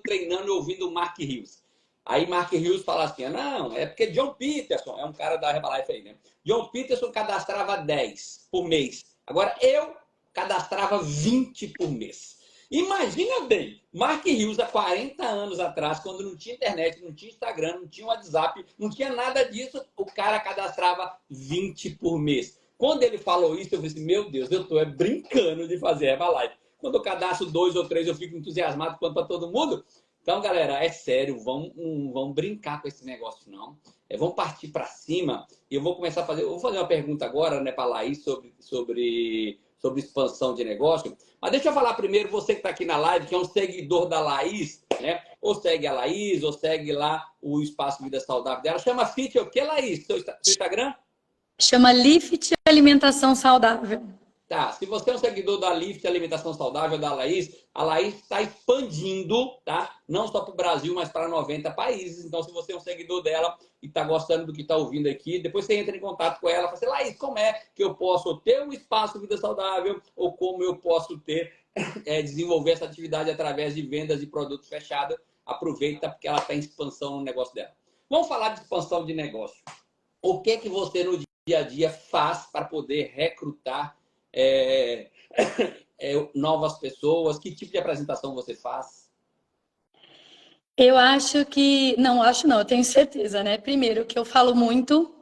treinando e ouvindo o Mark Hughes. Aí Mark Hughes fala assim: não, é porque John Peterson é um cara da Herbalife aí, né? John Peterson cadastrava 10 por mês. Agora eu cadastrava 20 por mês. Imagina bem, Mark Hughes há 40 anos atrás, quando não tinha internet, não tinha Instagram, não tinha WhatsApp, não tinha nada disso, o cara cadastrava 20 por mês. Quando ele falou isso, eu falei assim, meu Deus, eu estou brincando de fazer Herbalife. Quando eu cadastro 2 ou 3, eu fico entusiasmado quanto para todo mundo. Então, galera, é sério, vamos brincar com esse negócio, não. Vamos partir para cima. E eu vou começar a fazer. Eu vou fazer uma pergunta agora, né, para a Laís sobre expansão de negócio. Mas deixa eu falar primeiro, você que está aqui na live, que é um seguidor da Laís, né? Ou segue a Laís, ou segue lá o Espaço Vida Saudável dela. Chama Fit o que, Laís? Seu Instagram? Chama Lift Alimentação Saudável. Tá, se você é um seguidor da Lift Alimentação Saudável da Laís, a Laís está expandindo, tá? Não só para o Brasil, mas para 90 países. Então, se você é um seguidor dela e está gostando do que está ouvindo aqui, depois você entra em contato com ela e fala assim, Laís, como é que eu posso ter um espaço Vida Saudável ou como eu posso desenvolver essa atividade através de vendas de produtos fechados? Aproveita porque ela está em expansão no negócio dela. Vamos falar de expansão de negócio. O que você no dia a dia faz para poder recrutar novas pessoas? Que tipo de apresentação você faz? Eu acho que... Não, eu tenho certeza, né? Primeiro, que eu falo muito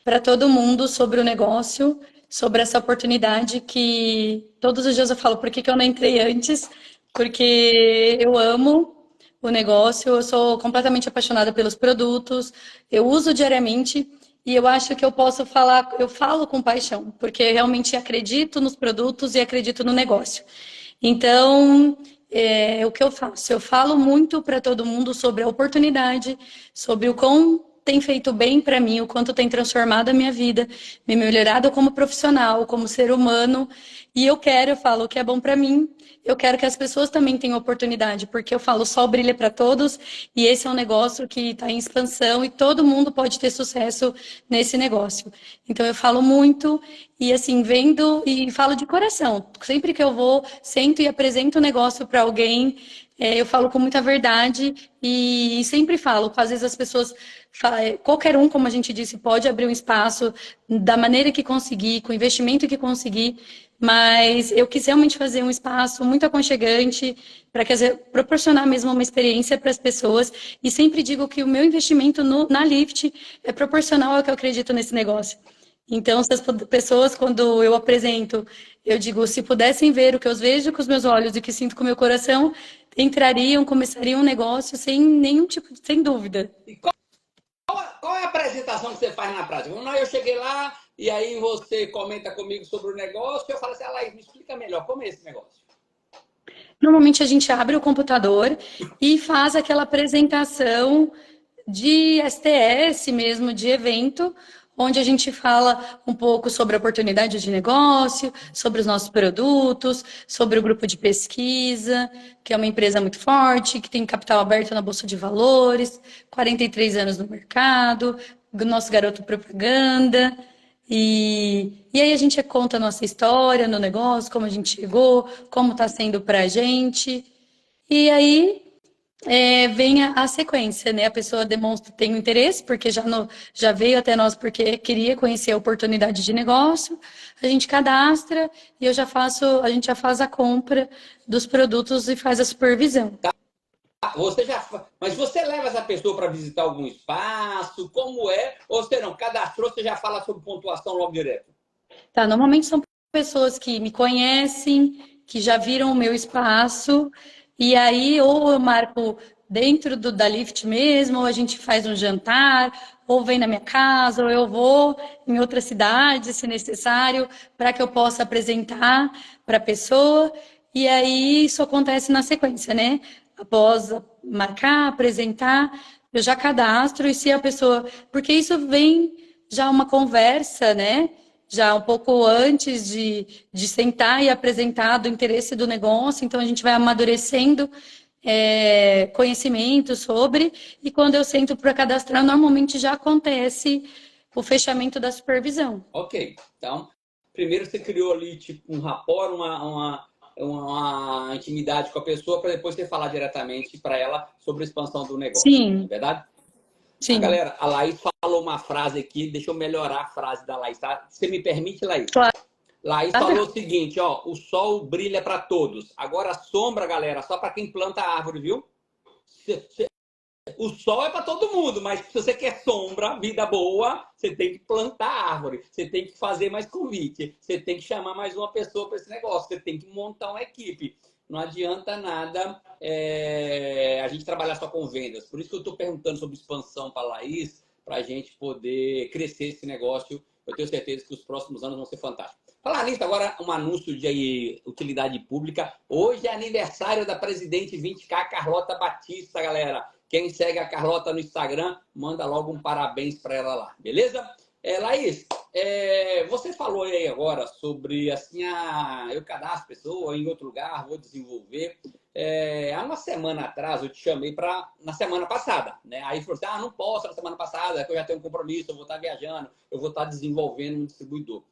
para todo mundo sobre o negócio, sobre essa oportunidade que todos os dias eu falo, por que que eu não entrei antes? Porque eu amo o negócio, eu sou completamente apaixonada pelos produtos, eu uso diariamente e eu acho que eu posso falar, eu falo com paixão, porque eu realmente acredito nos produtos e acredito no negócio. Então, o que eu faço? Eu falo muito para todo mundo sobre a oportunidade, sobre o quão tem feito bem para mim, o quanto tem transformado a minha vida, me melhorado como profissional, como ser humano. E eu falo o que é bom para mim, eu quero que as pessoas também tenham oportunidade, porque eu falo, o sol brilha para todos, e esse é um negócio que está em expansão e todo mundo pode ter sucesso nesse negócio. Então eu falo muito e assim, vendo e falo de coração. Sempre que eu vou, sento e apresento o negócio para alguém, Eu falo com muita verdade e sempre falo. Às vezes as pessoas, qualquer um, como a gente disse, pode abrir um espaço da maneira que conseguir, com o investimento que conseguir, mas eu quis realmente fazer um espaço muito aconchegante para proporcionar mesmo uma experiência para as pessoas. E sempre digo que o meu investimento na Lift é proporcional ao que eu acredito nesse negócio. Então, se as pessoas, quando eu apresento, eu digo, se pudessem ver o que eu vejo com os meus olhos e o que sinto com o meu coração, entrariam, começariam um negócio sem nenhum tipo de, sem dúvida. E qual é a apresentação que você faz na prática? Vamos lá, eu cheguei lá e aí você comenta comigo sobre o negócio e eu falo assim, Laís, me explica melhor, como é esse negócio? Normalmente a gente abre o computador e faz aquela apresentação de STS mesmo, de evento, onde a gente fala um pouco sobre a oportunidade de negócio, sobre os nossos produtos, sobre o grupo de pesquisa, que é uma empresa muito forte, que tem capital aberto na Bolsa de Valores, 43 anos no mercado, nosso garoto propaganda. E aí a gente conta a nossa história no negócio, como a gente chegou, como está sendo para a gente. E aí vem a sequência, né? A pessoa demonstra tem um interesse, porque já veio até nós porque queria conhecer a oportunidade de negócio. A gente cadastra e a gente já faz a compra dos produtos e faz a supervisão. Mas você leva essa pessoa para visitar algum espaço? Como é? Ou você não cadastrou, você já fala sobre pontuação logo direto? Tá, normalmente são pessoas que me conhecem, que já viram o meu espaço, e aí ou eu marco dentro da Lift mesmo, ou a gente faz um jantar, ou vem na minha casa, ou eu vou em outra cidade, se necessário, para que eu possa apresentar para a pessoa. E aí isso acontece na sequência, né? Após marcar, apresentar, eu já cadastro, e se a pessoa. Porque isso vem já uma conversa, né? Já um pouco antes de sentar e apresentar do interesse do negócio, então a gente vai amadurecendo conhecimento sobre, e quando eu sento para cadastrar, normalmente já acontece o fechamento da supervisão. Ok, então, primeiro você criou ali tipo um rapport, uma intimidade com a pessoa, para depois você falar diretamente para ela sobre a expansão do negócio, não é Sim, verdade? Ah, sim, galera, a Laís falou uma frase aqui, deixa eu melhorar a frase da Laís, tá? Você me permite, Laís? claro. Laís falou o seguinte, ó, o sol brilha para todos. Agora a sombra, galera, só para quem planta árvore, viu? O sol é para todo mundo, mas se você quer sombra, vida boa, você tem que plantar árvore, você tem que fazer mais convite, você tem que chamar mais uma pessoa para esse negócio, você tem que montar uma equipe. Não adianta nada a gente trabalhar só com vendas. Por isso que eu estou perguntando sobre expansão para a Laís, para a gente poder crescer esse negócio. Eu tenho certeza que os próximos anos vão ser fantásticos. Falar nisso, agora um anúncio de utilidade pública. Hoje é aniversário da presidente 20K, Carlota Batista, galera. Quem segue a Carlota no Instagram, manda logo um parabéns para ela lá, beleza? Laís, você falou aí agora sobre assim, eu cadastro pessoa em outro lugar, vou desenvolver. Há uma semana atrás eu te chamei na semana passada, né? Aí falou assim, não posso na semana passada, que eu já tenho um compromisso, eu vou estar viajando, eu vou estar desenvolvendo um distribuidor.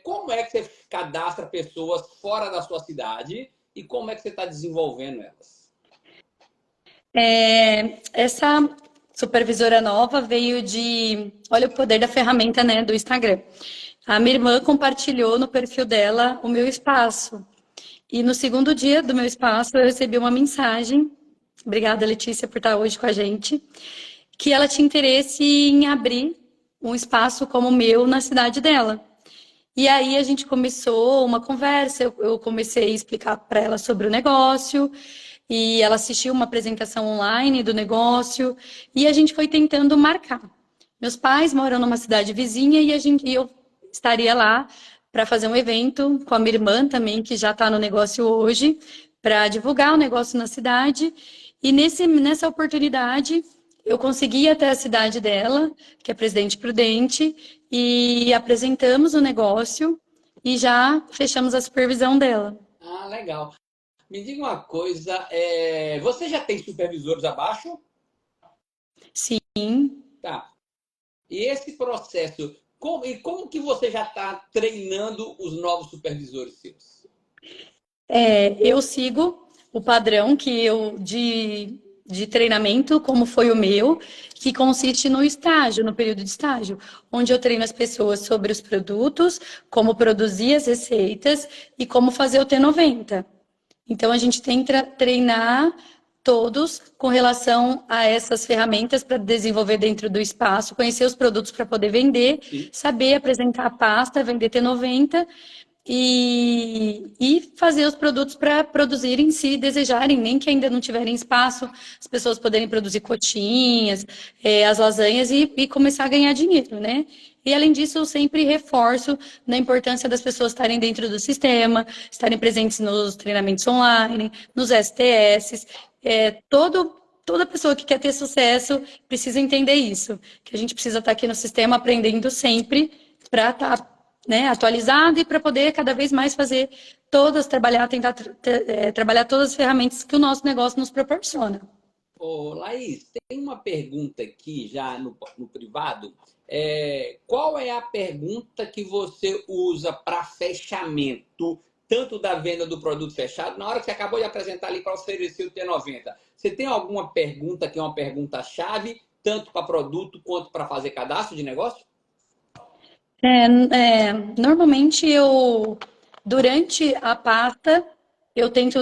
Como é que você cadastra pessoas fora da sua cidade e como é que você está desenvolvendo elas? Essa supervisora nova veio olha o poder da ferramenta, né, do Instagram. A minha irmã compartilhou no perfil dela o meu espaço. E no segundo dia do meu espaço, eu recebi uma mensagem. Obrigada, Letícia, por estar hoje com a gente. Que ela tinha interesse em abrir um espaço como o meu na cidade dela. E aí a gente começou uma conversa, eu comecei a explicar para ela sobre o negócio, e ela assistiu uma apresentação online do negócio, e a gente foi tentando marcar. Meus pais moram numa cidade vizinha e eu estaria lá para fazer um evento com a minha irmã também, que já está no negócio hoje, para divulgar o negócio na cidade. E nessa oportunidade, eu consegui ir até a cidade dela, que é Presidente Prudente, e apresentamos o negócio e já fechamos a supervisão dela. Ah, legal. Me diga uma coisa, você já tem supervisores abaixo? Sim. Tá. E esse processo, como que você já está treinando os novos supervisores seus? Eu sigo o padrão de treinamento, como foi o meu, que consiste no estágio, no período de estágio, onde eu treino as pessoas sobre os produtos, como produzir as receitas e como fazer o T90. Então, a gente tem que treinar todos com relação a essas ferramentas para desenvolver dentro do espaço, conhecer os produtos para poder vender, Sim. saber apresentar a pasta, vender T90 e fazer os produtos para produzirem se desejarem, nem que ainda não tiverem espaço, as pessoas poderem produzir coxinhas, as lasanhas e começar a ganhar dinheiro, né? E além disso, eu sempre reforço na importância das pessoas estarem dentro do sistema, estarem presentes nos treinamentos online, nos STS. Toda pessoa que quer ter sucesso precisa entender isso, que a gente precisa estar aqui no sistema aprendendo sempre para estar, né, atualizado e para poder cada vez mais fazer tentar trabalhar todas as ferramentas que o nosso negócio nos proporciona. Ô, Laís, tem uma pergunta aqui já no privado. Qual é a pergunta que você usa para fechamento, tanto da venda do produto fechado, na hora que você acabou de apresentar ali para oferecer o T90? Você tem alguma pergunta que é uma pergunta-chave, tanto para produto quanto para fazer cadastro de negócio? Normalmente durante a pasta, eu tento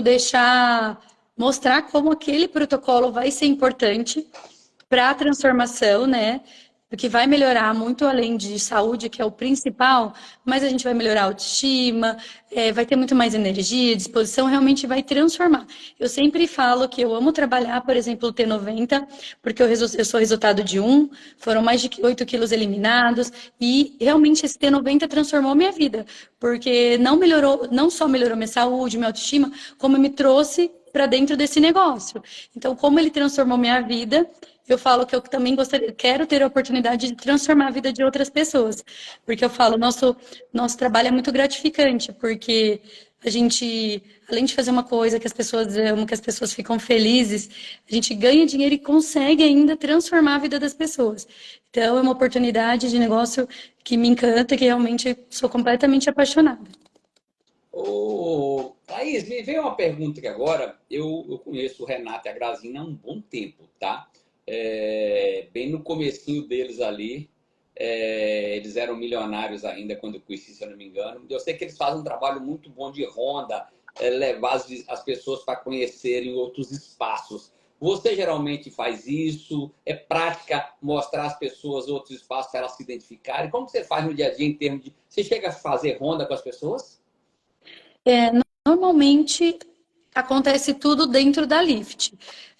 mostrar como aquele protocolo vai ser importante para a transformação, né? Porque vai melhorar muito além de saúde, que é o principal, mas a gente vai melhorar a autoestima, vai ter muito mais energia, disposição, realmente vai transformar. Eu sempre falo que eu amo trabalhar, por exemplo, o T90, porque eu sou resultado de foram mais de 8 quilos eliminados, e realmente esse T90 transformou minha vida, porque não só melhorou minha saúde, minha autoestima, como me trouxe para dentro desse negócio. Então, como ele transformou minha vida, eu falo que eu também quero ter a oportunidade de transformar a vida de outras pessoas. Porque eu falo, nosso trabalho é muito gratificante, porque a gente, além de fazer uma coisa que as pessoas amam, que as pessoas ficam felizes, a gente ganha dinheiro e consegue ainda transformar a vida das pessoas. Então, é uma oportunidade de negócio que me encanta, que realmente sou completamente apaixonada. Ô, Thaís, me veio uma pergunta aqui agora. Eu conheço o Renato e a Grazina há um bom tempo, tá? Bem no comecinho deles ali, eles eram milionários ainda quando eu conheci, se eu não me engano. Eu sei que eles fazem um trabalho muito bom de ronda, levar as pessoas para conhecerem outros espaços. Você geralmente faz isso? É prática mostrar às pessoas outros espaços para elas se identificarem? Como você faz no dia a dia em termos de... Você chega a fazer ronda com as pessoas? Normalmente acontece tudo dentro da Lift.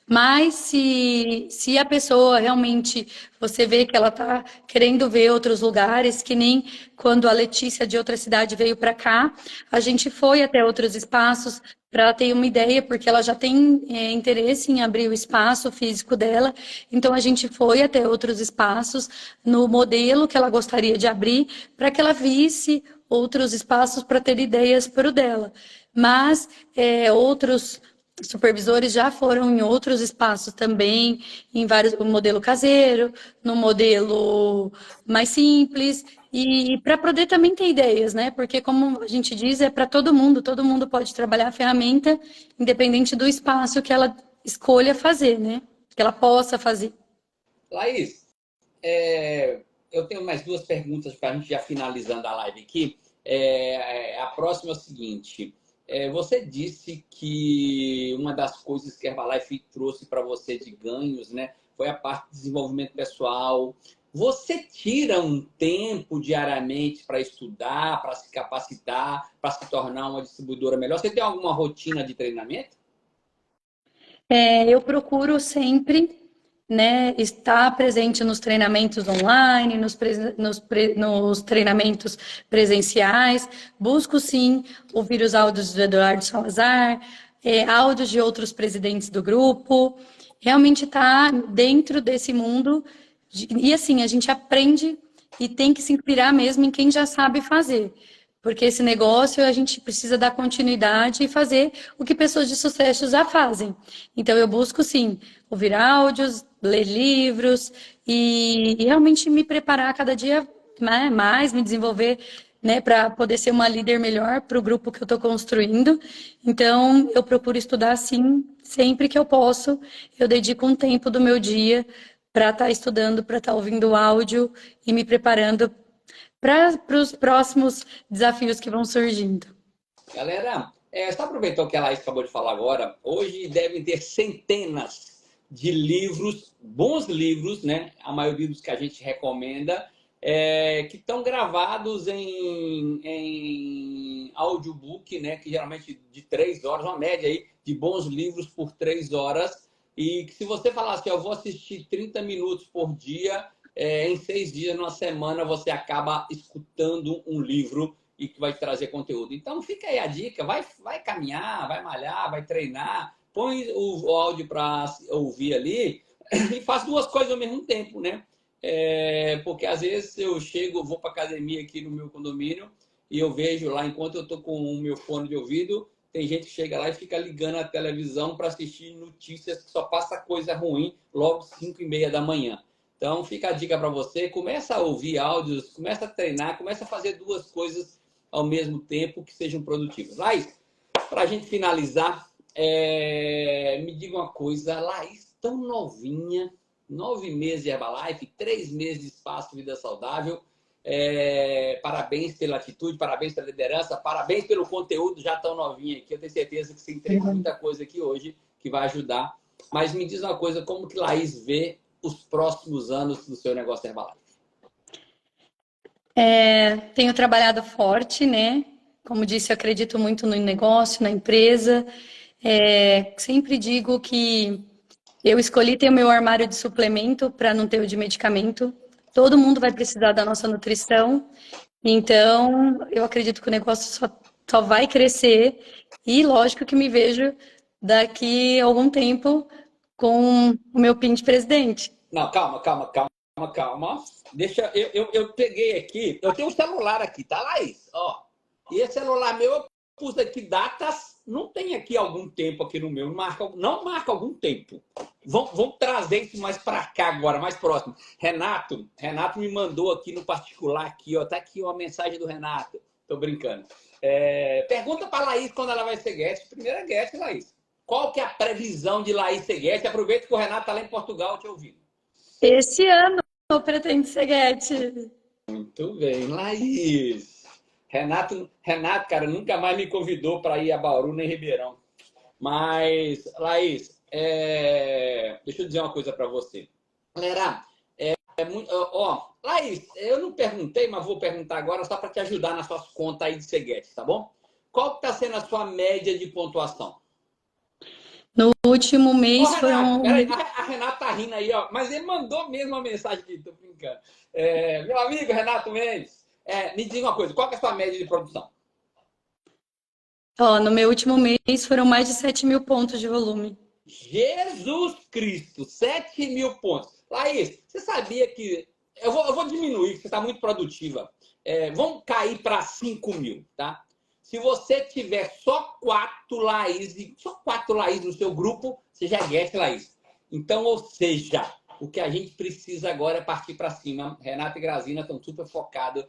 Mas se a pessoa realmente, você vê que ela está querendo ver outros lugares, que nem quando a Letícia de outra cidade veio para cá, a gente foi até outros espaços para ela ter uma ideia, porque ela já tem interesse em abrir o espaço físico dela. Então a gente foi até outros espaços no modelo que ela gostaria de abrir, para que ela visse outros espaços para ter ideias para o dela. Mas outros supervisores já foram em outros espaços também, em vários, no modelo caseiro, no modelo mais simples, e para poder também ter ideias, né? Porque, como a gente diz, é para todo mundo pode trabalhar a ferramenta, independente do espaço que ela escolha fazer, né? Que ela possa fazer. Laís, eu tenho mais duas perguntas para a gente já finalizando a live aqui. A próxima é o seguinte: você disse que uma das coisas que a Herbalife trouxe para você de ganhos, né, foi a parte de desenvolvimento pessoal. Você tira um tempo diariamente para estudar, para se capacitar, para se tornar uma distribuidora melhor? Você tem alguma rotina de treinamento? Eu procuro sempre, né, estar presente nos treinamentos online, nos treinamentos presenciais. Busco, sim, ouvir os áudios do Eduardo Salazar, áudios de outros presidentes do grupo. Realmente estar dentro desse mundo. E assim, a gente aprende e tem que se inspirar mesmo em quem já sabe fazer. Porque esse negócio a gente precisa dar continuidade e fazer o que pessoas de sucesso já fazem. Então eu busco sim ouvir áudios, ler livros e realmente me preparar cada dia, né, mais, me desenvolver né, para poder ser uma líder melhor para o grupo que eu estou construindo. Então, eu procuro estudar, sim, sempre que eu posso. Eu dedico um tempo do meu dia para estar estudando, para estar ouvindo áudio e me preparando para os próximos desafios que vão surgindo. Galera, só aproveitou que a Laís acabou de falar agora, hoje devem ter centenas de livros, bons livros, né? A maioria dos que a gente recomenda, que estão gravados em audiobook, né? Que geralmente de 3 horas, uma média aí de bons livros por 3 horas. E que se você falar assim, eu vou assistir 30 minutos por dia, em 6 dias, numa semana, você acaba escutando um livro e que vai trazer conteúdo. Então fica aí a dica, vai caminhar, vai malhar, vai treinar, põe o áudio para ouvir ali e faz duas coisas ao mesmo tempo, né? Porque às vezes eu chego, vou para academia aqui no meu condomínio e eu vejo lá, enquanto eu estou com o meu fone de ouvido, tem gente que chega lá e fica ligando a televisão para assistir notícias que só passa coisa ruim logo 5h30 da manhã. Então fica a dica para você, começa a ouvir áudios, começa a treinar, começa a fazer duas coisas ao mesmo tempo que sejam produtivos. Laís, para a gente finalizar, me diga uma coisa, Laís, tão novinha, 9 meses de Herbalife, 3 meses de Espaço Vida Saudável, parabéns pela atitude, parabéns pela liderança, parabéns pelo conteúdo já tão novinha aqui, eu tenho certeza que você entregou muita coisa aqui hoje que vai ajudar, mas me diz uma coisa, como que Laís vê os próximos anos do seu negócio Herbalife? Tenho trabalhado forte, né? Como disse, eu acredito muito no negócio, na empresa. Sempre digo que eu escolhi ter o meu armário de suplemento para não ter o de medicamento. Todo mundo vai precisar da nossa nutrição. Então, eu acredito que o negócio só vai crescer. E lógico que me vejo daqui a algum tempo com o meu PIN de presidente. Não, calma. Deixa, eu peguei aqui, eu tenho um celular aqui, tá, Laís? Ó, e esse celular meu, eu pus aqui datas, não tem aqui algum tempo aqui no meu, não marca algum tempo. Vamos trazer isso mais para cá agora, mais próximo. Renato me mandou aqui no particular, aqui, ó, tá aqui uma mensagem do Renato, tô brincando. Pergunta para Laís quando ela vai ser guest, primeira guest, Laís. Qual que é a previsão de Laís ser guest? Aproveita que o Renato tá lá em Portugal te ouvindo. Esse ano eu pretendo ser guete. Muito bem, Laís. Renato, cara, nunca mais me convidou para ir a Bauru nem Ribeirão. Mas, Laís, deixa eu dizer uma coisa para você. Galera, Laís, eu não perguntei, mas vou perguntar agora só para te ajudar nas suas contas aí de Seguete, tá bom? Qual que está sendo a sua média de pontuação? No último mês Renato, foram. peraí, a Renata tá rindo aí, ó, mas ele mandou mesmo uma mensagem aqui, tô brincando. Meu amigo Renato Mendes, me diga uma coisa, qual que é a sua média de produção? No meu último mês foram mais de 7.000 pontos de volume. Jesus Cristo, 7.000 pontos. Laís, você sabia que... Eu vou diminuir, você está muito produtiva. Vamos cair para 5.000, tá? Se você tiver só 4 Laís no seu grupo, você já é guest, Laís. Então, ou seja, o que a gente precisa agora é partir para cima. Renato e Grazina estão super focados.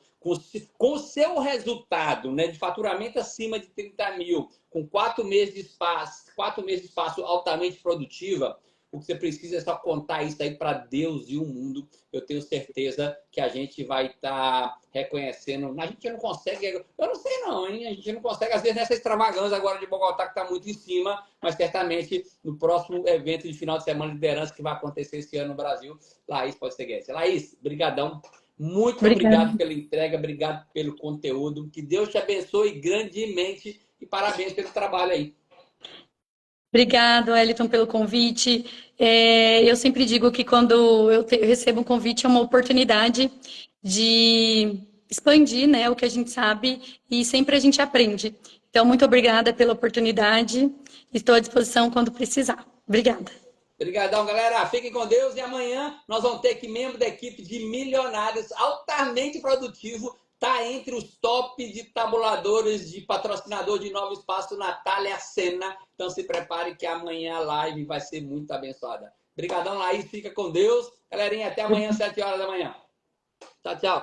Com o seu resultado, né, de faturamento acima de 30.000, com 4 meses de espaço altamente produtiva, o que você precisa é só contar isso aí para Deus e o mundo. Eu tenho certeza que a gente vai estar reconhecendo. A gente não consegue, eu não sei não, hein? A gente não consegue, às vezes, nessa extravagância agora de Bogotá, que está muito em cima, mas certamente no próximo evento de final de semana de liderança que vai acontecer esse ano no Brasil, Laís pode ser guest. Laís, brigadão. Muito obrigado pela entrega, obrigado pelo conteúdo. Que Deus te abençoe grandemente e parabéns pelo trabalho aí. Obrigado, Wellington, pelo convite. Eu sempre digo que quando eu recebo um convite é uma oportunidade de expandir, né, o que a gente sabe e sempre a gente aprende. Então, muito obrigada pela oportunidade. Estou à disposição quando precisar. Obrigada. Obrigadão, galera. Fiquem com Deus e amanhã nós vamos ter aqui membro da equipe de milionários altamente produtivo. Está entre os top de tabuladores de patrocinador de Novo Espaço, Natália Sena. Então se prepare que amanhã a live vai ser muito abençoada. Obrigadão, Laís. Fica com Deus. Galerinha, até amanhã, 7 horas da manhã. Tchau, tchau.